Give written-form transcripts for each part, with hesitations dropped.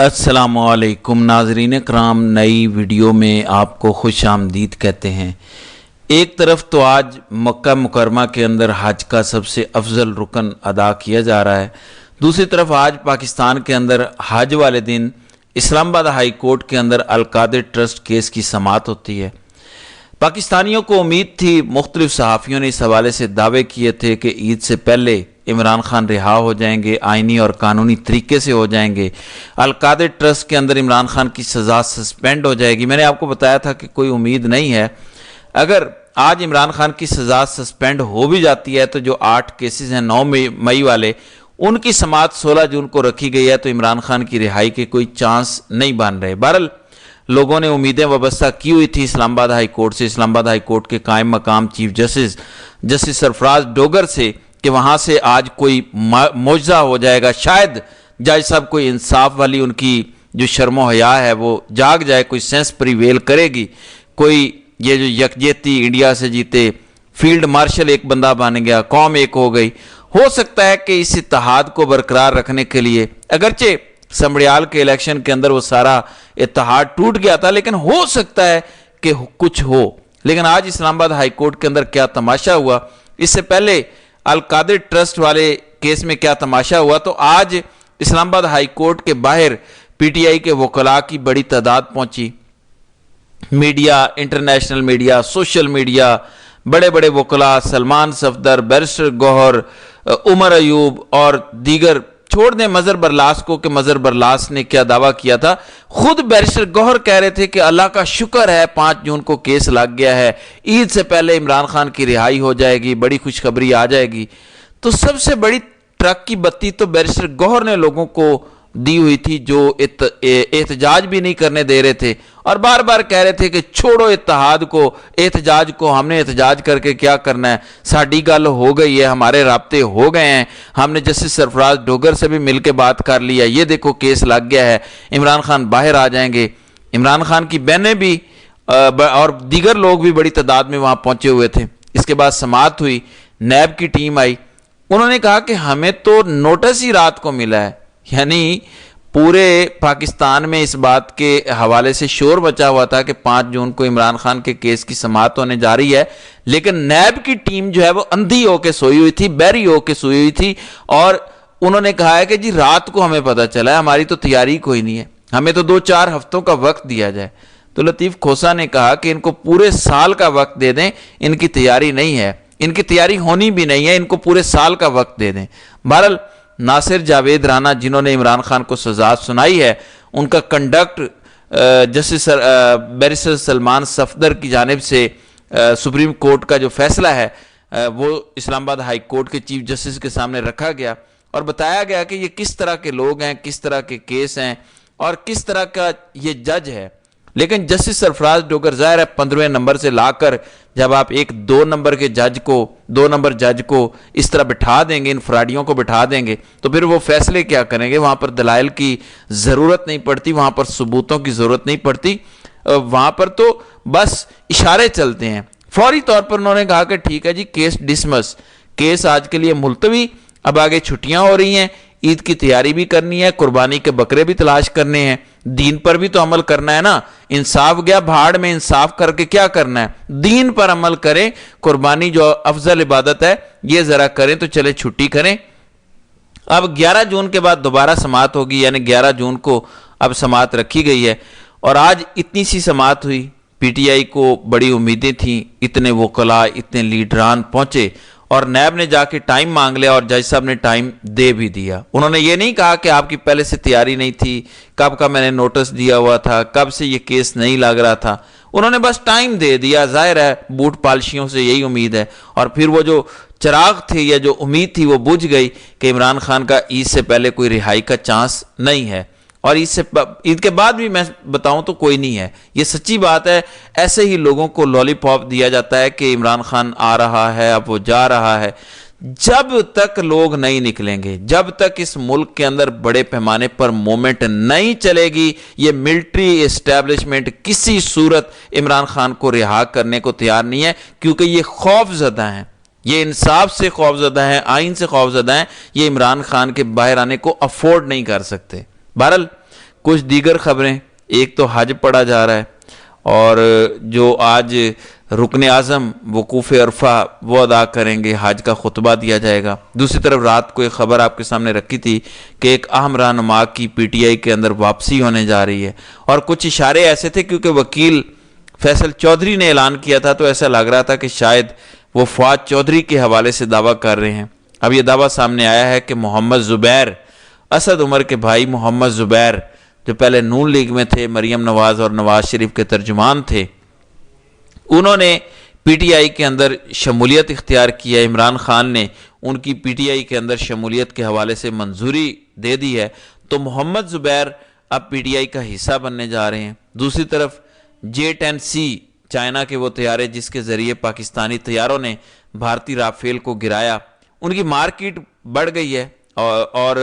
अस्सलाम वालेकुम नाजरीन कराम, नई वीडियो में आपको खुश आमदीद कहते हैं। एक तरफ तो आज मक्का मुकरमा के अंदर हज का सबसे अफजल रुकन अदा किया जा रहा है, दूसरी तरफ आज पाकिस्तान के अंदर हज वाले दिन इस्लामाबाद हाई कोर्ट के अंदर अल-कादिर ट्रस्ट केस की समाअत होती है। पाकिस्तानियों को उम्मीद थी, मुख्तलिफ सहाफ़ियों ने इस हवाले से दावे किए थे कि ईद से पहले इमरान खान रिहा हो जाएंगे, आइनी और कानूनी तरीके से हो जाएंगे, अल-कादिर ट्रस्ट के अंदर इमरान खान की सज़ा सस्पेंड हो जाएगी। मैंने आपको बताया था कि कोई उम्मीद नहीं है। अगर आज इमरान खान की सज़ा सस्पेंड हो भी जाती है तो जो 8 केसेस हैं 9 मई वाले, उनकी समाअत 16 जून को रखी गई है, तो इमरान खान की रिहाई के कोई चांस नहीं बन रहे। बहरहाल लोगों ने उम्मीदें वाबस्ता की हुई थी इस्लामाबाद हाई कोर्ट से, इस्लामाबाद हाई कोर्ट के कायम मकाम चीफ जस्टिस सरफराज डोगर से, कि वहाँ से आज कोई मौजज़ा हो जाएगा। शायद जज साहब कोई इंसाफ वाली उनकी जो शर्मो हया है वो जाग जाए, कोई सेंस प्रिवेल करेगी, कोई ये जो यकजहती इंडिया से जीते, फील्ड मार्शल एक बंदा बन गया, कौम एक हो गई। हो सकता है कि इस इत्तेहाद को बरकरार रखने के लिए, अगरचे समड़ियाल के इलेक्शन के अंदर वो सारा इत्तेहाद टूट गया था, लेकिन हो सकता है कि कुछ हो। लेकिन आज इस्लामाबाद हाई कोर्ट के अंदर क्या तमाशा हुआ, इससे पहले अल-कादिर ट्रस्ट वाले केस में क्या तमाशा हुआ, तो आज इस्लामाबाद हाई कोर्ट के बाहर पीटीआई के वकला की बड़ी तादाद पहुंची। Media, international media, social media, बड़े बड़े वकला, सलमान सफदर, बैरिस्टर गौहर, उमर अयूब और दीगर, छोड़ दें मजहर बरलास को कि मजहर बरलास ने क्या दावा किया था। खुद बैरिस्टर गौहर कह रहे थे कि अल्लाह का शुक्र है 5 जून को केस लग गया है, ईद से पहले इमरान खान की रिहाई हो जाएगी, बड़ी खुशखबरी आ जाएगी। तो सबसे बड़ी ट्रक की बत्ती तो बैरिस्टर गौहर ने लोगों को दी हुई थी, जो एहतजाज भी नहीं करने दे रहे थे और बार बार कह रहे थे कि छोड़ो इत्तेहाद को, एहतजाज को, हमने एहतजाज करके क्या करना है, साड़ी गल हो गई है, हमारे राब्ते हो गए हैं, हमने जस्टिस सरफराज डोगर से भी मिल के बात कर लिया, ये देखो केस लग गया है, इमरान खान बाहर आ जाएंगे। इमरान खान की बहनें भी और दीगर लोग भी बड़ी तादाद में वहाँ पहुँचे हुए थे। इसके बाद समाअत हुई, नैब की टीम आई, उन्होंने कहा कि हमें तो नोटिस ही रात को मिला है, यानी पूरे पाकिस्तान में इस बात के हवाले से शोर मचा हुआ था कि 5 जून को इमरान खान के केस की समाअत होने जा रही है, लेकिन नैब की टीम जो है वो अंधी होकर सोई हुई थी, बहरी होकर सोई हुई थी। और उन्होंने कहा है कि जी रात को हमें पता चला है, हमारी तो तैयारी कोई नहीं है, हमें तो 2-4 हफ्तों का वक्त दिया जाए। तो लतीफ़ खोसा ने कहा कि इनको पूरे साल का वक्त दे दें, इनकी तैयारी नहीं है, इनकी तैयारी होनी भी नहीं है, इनको पूरे साल का वक्त दे दें। बहरहाल नासिर जावेद राना, जिन्होंने इमरान खान को सजा सुनाई है, उनका conduct justice barrister Salman Safdar की जानिब से सुप्रीम कोर्ट का जो फैसला है वो इस्लामाबाद हाई कोर्ट के चीफ जस्टिस के सामने रखा गया और बताया गया कि ये किस तरह के लोग हैं, किस तरह के केस हैं और किस तरह का ये जज है। लेकिन जस्टिस सरफराज डोगर ज़ाहिर है 15वें नंबर से लाकर जब आप एक 2 नंबर जज को इस तरह बिठा देंगे, इन फ्राडियों को बिठा देंगे, तो फिर वो फैसले क्या करेंगे। वहाँ पर दलाइल की ज़रूरत नहीं पड़ती, वहाँ पर सबूतों की ज़रूरत नहीं पड़ती, वहाँ पर तो बस इशारे चलते हैं। फौरी तौर पर उन्होंने कहा कि ठीक है जी, केस डिसमस, केस आज के लिए मुलतवी, अब आगे छुट्टियाँ हो रही हैं, ईद की तैयारी भी करनी है, कुर्बानी के बकरे भी तलाश करने हैं, दीन पर भी तो अमल करना है ना। इंसाफ गया भाड़ में, इंसाफ करके क्या करना है, दीन पर अमल करें, कुर्बानी जो अफजल इबादत है ये जरा करें, तो चले छुट्टी करें। अब 11 जून के बाद दोबारा समाअत होगी, यानी 11 जून को अब समाअत रखी गई है और आज इतनी सी समाअत हुई। पीटीआई को बड़ी उम्मीदें थी, इतने वकला, इतने लीडरान पहुंचे और नैब ने जाके टाइम मांग लिया और जज साहब ने टाइम दे भी दिया। उन्होंने ये नहीं कहा कि आपकी पहले से तैयारी नहीं थी, कब का मैंने नोटिस दिया हुआ था, कब से ये केस नहीं लग रहा था, उन्होंने बस टाइम दे दिया। जाहिर है बूट पालिशियों से यही उम्मीद है और फिर वो जो चिराग थे या जो उम्मीद थी वो बुझ गई कि इमरान खान का ईद से पहले कोई रिहाई का चांस नहीं है और ईद के बाद भी मैं बताऊं तो कोई नहीं है। ये सच्ची बात है। ऐसे ही लोगों को लॉलीपॉप दिया जाता है कि इमरान खान आ रहा है, अब वो जा रहा है। जब तक लोग नहीं निकलेंगे, जब तक इस मुल्क के अंदर बड़े पैमाने पर मूवमेंट नहीं चलेगी, ये मिलिट्री एस्टेब्लिशमेंट किसी सूरत इमरान खान को रिहा करने को तैयार नहीं है, क्योंकि ये खौफजदा हैं, ये इंसाफ से खौफजदा हैं, आइन से खौफजदा हैं, ये इमरान खान के बाहर आने को अफोर्ड नहीं कर सकते। बहरहाल کچھ دیگر خبریں، ایک تو حج پڑھا جا رہا ہے اور جو آج رکن اعظم وقوف عرفہ وہ ادا کریں گے، حج کا خطبہ دیا جائے گا۔ دوسری طرف رات کو ایک خبر آپ کے سامنے رکھی تھی کہ ایک اہم رہنما کی پی ٹی آئی کے اندر واپسی ہونے جا رہی ہے، اور کچھ اشارے ایسے تھے کیونکہ وکیل فیصل چودھری نے اعلان کیا تھا تو ایسا لگ رہا تھا کہ شاید وہ فواد چودھری کے حوالے سے دعویٰ کر رہے ہیں۔ اب یہ دعویٰ سامنے آیا ہے کہ محمد زبیر، اسد عمر کے بھائی محمد زبیر، جو پہلے نون لیگ میں تھے، مریم نواز اور نواز شریف کے ترجمان تھے، انہوں نے پی ٹی آئی کے اندر شمولیت اختیار کی ہے۔ عمران خان نے ان کی پی ٹی آئی کے اندر شمولیت کے حوالے سے منظوری دے دی ہے، تو محمد زبیر اب پی ٹی آئی کا حصہ بننے جا رہے ہیں۔ دوسری طرف J-10C چائنا کے وہ طیارے جس کے ذریعے پاکستانی طیاروں نے بھارتی رافیل کو گرایا، ان کی مارکیٹ بڑھ گئی ہے، اور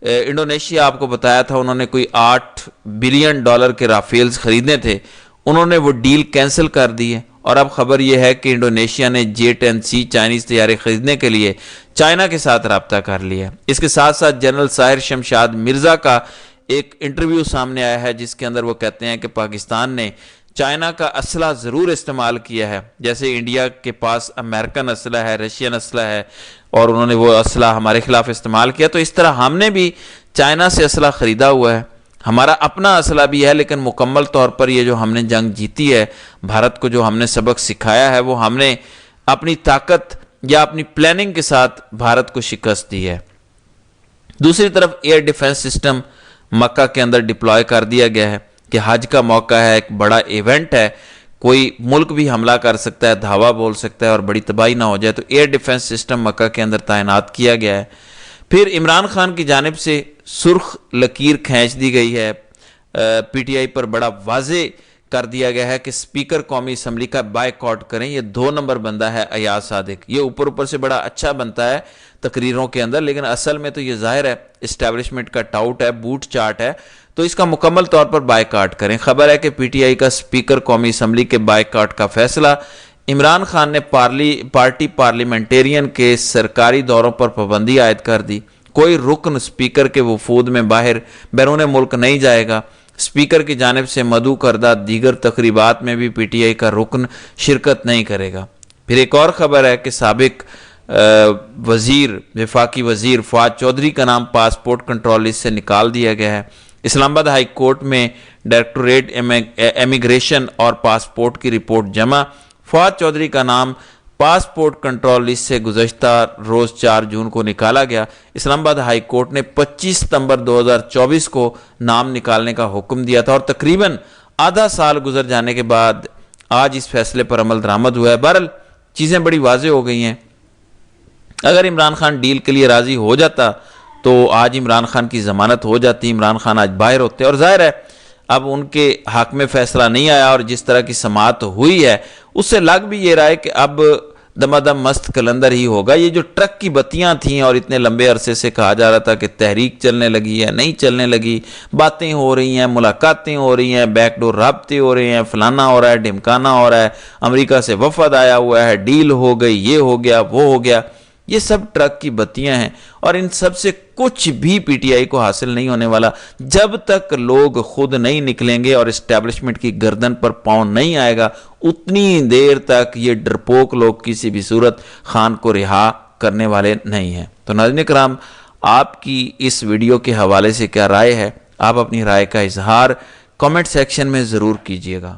انڈونیشیا آپ کو بتایا تھا انہوں نے کوئی $8 بلین کے رافیلز خریدنے تھے، انہوں نے وہ ڈیل کینسل کر دی ہے، اور اب خبر یہ ہے کہ انڈونیشیا نے J-10C چائنیز طیارے خریدنے کے لیے چائنا کے ساتھ رابطہ کر لیا ہے۔ اس کے ساتھ ساتھ جنرل ساحر شمشاد مرزا کا ایک انٹرویو سامنے آیا ہے جس کے اندر وہ کہتے ہیں کہ پاکستان نے چائنا کا اسلحہ ضرور استعمال کیا ہے، جیسے انڈیا کے پاس امریکن اسلحہ ہے، رشین اسلحہ ہے، اور انہوں نے وہ اسلحہ ہمارے خلاف استعمال کیا، تو اس طرح ہم نے بھی چائنا سے اسلحہ خریدا ہوا ہے، ہمارا اپنا اسلحہ بھی ہے، لیکن مکمل طور پر یہ جو ہم نے جنگ جیتی ہے، بھارت کو جو ہم نے سبق سکھایا ہے، وہ ہم نے اپنی طاقت یا اپنی پلاننگ کے ساتھ بھارت کو شکست دی ہے۔ دوسری طرف ایئر ڈیفنس سسٹم مکہ کے اندر ڈپلوائے کر دیا گیا ہے کہ حج کا موقع ہے، ایک بڑا ایونٹ ہے، کوئی ملک بھی حملہ کر سکتا ہے، دھاوا بول سکتا ہے اور بڑی تباہی نہ ہو جائے، تو ایئر ڈیفنس سسٹم مکہ کے اندر تعینات کیا گیا ہے۔ پھر عمران خان کی جانب سے سرخ لکیر کھینچ دی گئی ہے، پی ٹی آئی پر بڑا واضح کر دیا گیا ہے کہ اسپیکر قومی اسمبلی کا بائیکاٹ کریں، یہ 2 نمبر بندہ ہے ایاز صادق، یہ اوپر سے بڑا اچھا بنتا ہے تقریروں کے اندر، لیکن اصل میں تو یہ ظاہر ہے اسٹیبلشمنٹ کا ٹاؤٹ ہے، بوٹ چاٹ ہے، تو اس کا مکمل طور پر بائیکاٹ کریں۔ خبر ہے کہ پی ٹی آئی کا اسپیکر قومی اسمبلی کے بائیکاٹ کا فیصلہ عمران خان نے پارٹی پارلیمنٹیرین کے سرکاری دوروں پر پابندی عائد کر دی، کوئی رکن اسپیکر کے وفود میں بیرون ملک نہیں جائے گا، اسپیکر کی جانب سے مدعو کردہ دیگر تقریبات میں بھی پی ٹی آئی کا رکن شرکت نہیں کرے گا۔ پھر ایک اور خبر ہے کہ سابق وفاقی وزیر فواد چودھری کا نام پاسپورٹ کنٹرول لسٹ سے نکال دیا گیا ہے۔ اسلام آباد ہائی کورٹ میں ڈائریکٹوریٹ امیگریشن اور پاسپورٹ کی رپورٹ جمع، فواد چودھری کا نام پاسپورٹ کنٹرول لسٹ سے گزشتہ روز 4 جون کو نکالا گیا۔ اسلام آباد ہائی کورٹ نے 25 ستمبر 2024 کو نام نکالنے کا حکم دیا تھا، اور تقریباً آدھا سال گزر جانے کے بعد آج اس فیصلے پر عمل درآمد ہوا ہے۔ بہرحال چیزیں بڑی واضح ہو گئی ہیں، اگر عمران خان ڈیل کے لیے راضی ہو جاتا تو آج عمران خان کی ضمانت ہو جاتی، عمران خان آج باہر ہوتے، اور ظاہر ہے اب ان کے حق میں فیصلہ نہیں آیا، اور جس طرح کی سماعت ہوئی ہے اس سے لگ بھی یہ رہا ہے کہ اب دمادم مست کلندر ہی ہوگا۔ یہ جو ٹرک کی بتیاں تھیں اور اتنے لمبے عرصے سے کہا جا رہا تھا کہ تحریک چلنے لگی ہے، نہیں چلنے لگی، باتیں ہو رہی ہیں، ملاقاتیں ہو رہی ہیں، بیک ڈور رابطے ہو رہے ہیں، فلانا ہو رہا ہے، ڈھمکانا ہو رہا ہے، امریکہ سے وفد آیا ہوا ہے، ڈیل ہو گئی، یہ ہو گیا، وہ ہو گیا، یہ سب ٹرک کی بتیاں ہیں، اور ان سب سے کچھ بھی پی ٹی آئی کو حاصل نہیں ہونے والا جب تک لوگ خود نہیں نکلیں گے اور اسٹیبلشمنٹ کی گردن پر پاؤں نہیں آئے گا، اتنی دیر تک یہ ڈرپوک لوگ کسی بھی صورت خان کو رہا کرنے والے نہیں ہیں۔ تو ناظرین کرام، آپ کی اس ویڈیو کے حوالے سے کیا رائے ہے؟ آپ اپنی رائے کا اظہار کامنٹ سیکشن میں ضرور کیجیے گا۔